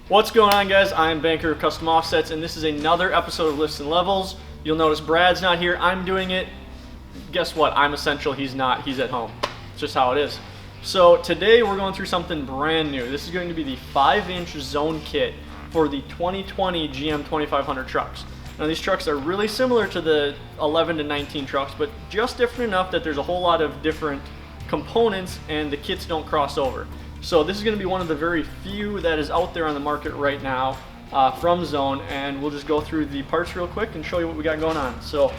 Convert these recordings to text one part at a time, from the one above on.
What's going on, guys? I'm Banker of Custom Offsets, and this is another episode of Lifts and Levels. You'll notice Brad's not here. I'm doing it. Guess what? I'm essential. He's not. He's at home. It's just how it is. So today we're going through something brand new. This is going to be the 5-inch zone kit for the 2020 GM 2500 trucks. Now these trucks are really similar to the 11 to 19 trucks, but just different enough that there's a whole lot of different components and the kits don't cross over. So this is going to be one of the very few that is out there on the market right now from Zone, and we'll just go through the parts real quick and show you what we got going on. So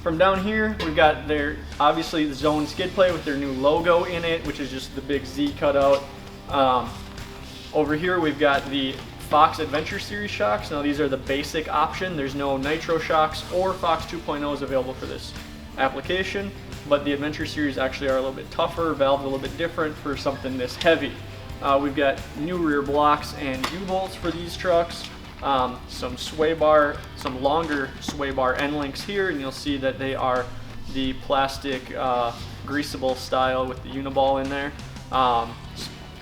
from down here, we've got their, obviously, the Zone skid plate with their new logo in it, which is just the big Z cutout. Over here, we've got the Fox Adventure Series shocks. Now these are the basic option. There's no Nitro shocks or Fox 2.0s available for this application, but the Adventure Series actually are a little bit tougher, valved a little bit different for something this heavy. We've got new rear blocks and U-bolts for these trucks, some sway bar, some longer sway bar end links here, and you'll see that they are the plastic greasable style with the uniball in there.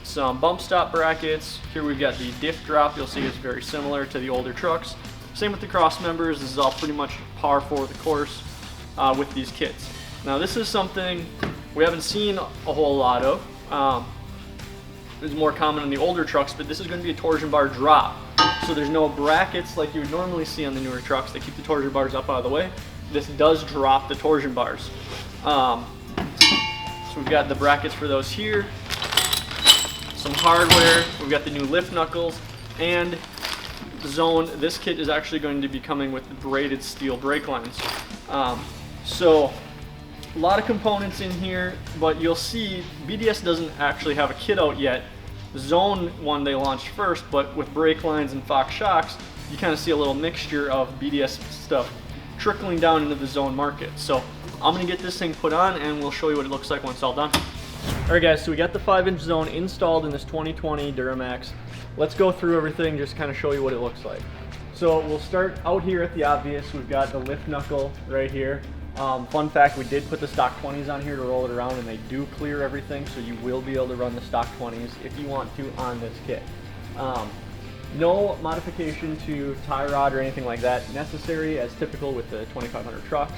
Some bump stop brackets. Here we've got the diff drop. You'll see it's very similar to the older trucks. Same with the cross members. This is all pretty much par for the course with these kits. Now this is something we haven't seen a whole lot of. It's more common on the older trucks, but this is going to be a torsion bar drop. So there's no brackets like you would normally see on the newer trucks that keep the torsion bars up out of the way. This does drop the torsion bars. So we've got the brackets for those here. Some hardware. We've got the new lift knuckles and Zone. This kit is actually going to be coming with the braided steel brake lines. So a lot of components in here, but you'll see BDS doesn't actually have a kit out yet. Zone one they launched first, but with brake lines and Fox shocks, you kind of see a little mixture of BDS stuff trickling down into the Zone market. So I'm gonna get this thing put on and we'll show you what it looks like when it's all done. All right guys, so we got the 5-inch Zone installed in this 2020 Duramax. Let's go through everything, just kind of show you what it looks like. So we'll start out here at the obvious. We've got the lift knuckle right here. Fun fact, we did put the stock 20s on here to roll it around, and they do clear everything, so you will be able to run the stock 20s if you want to on this kit. No modification to tie rod or anything like that necessary, as typical with the 2500 trucks.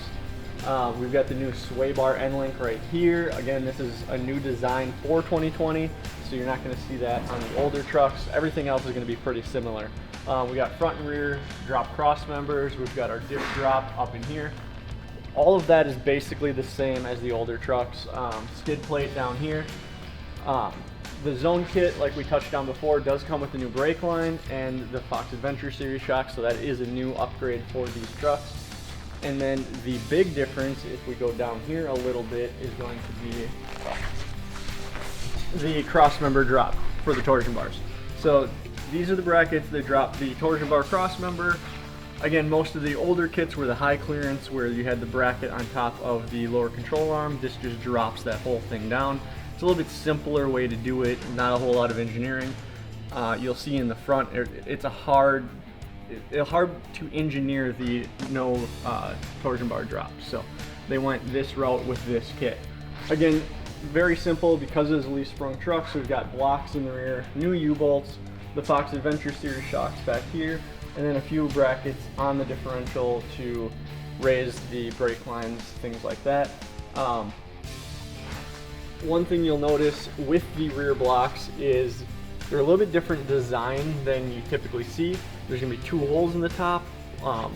We've got the new sway bar end link right here. Again, this is a new design for 2020, so you're not going to see that on the older trucks. Everything else is going to be pretty similar. We got front and rear drop cross members. We've got our diff drop up in here. All of that is basically the same as the older trucks. Skid plate down here. The Zone kit, like we touched on before, does come with the new brake line and the Fox Adventure Series shocks, so that is a new upgrade for these trucks. And then the big difference, if we go down here a little bit, is going to be the cross member drop for the torsion bars. So these are the brackets that drop the torsion bar cross member. Again, most of the older kits were the high clearance where you had the bracket on top of the lower control arm. This just drops that whole thing down. It's a little bit simpler way to do it, not a whole lot of engineering. You'll see in the front, it's hard to engineer the no torsion bar drop. So they went this route with this kit. Again, very simple because it is a leaf sprung truck, so we've got blocks in the rear, new U-bolts, the Fox Adventure Series shocks back here, and then a few brackets on the differential to raise the brake lines, things like that. One thing you'll notice with the rear blocks is they're a little bit different design than you typically see. There's going to be 2 holes in the top,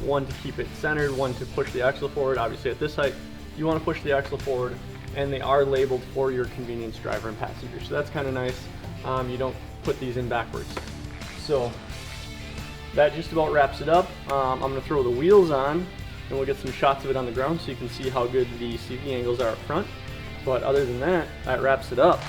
one to keep it centered, one to push the axle forward. Obviously at this height, you want to push the axle forward, and they are labeled for your convenience, driver and passenger. So that's kind of nice. You don't put these in backwards. So that just about wraps it up. I'm going to throw the wheels on and we'll get some shots of it on the ground so you can see how good the CV angles are up front. But other than that, that wraps it up.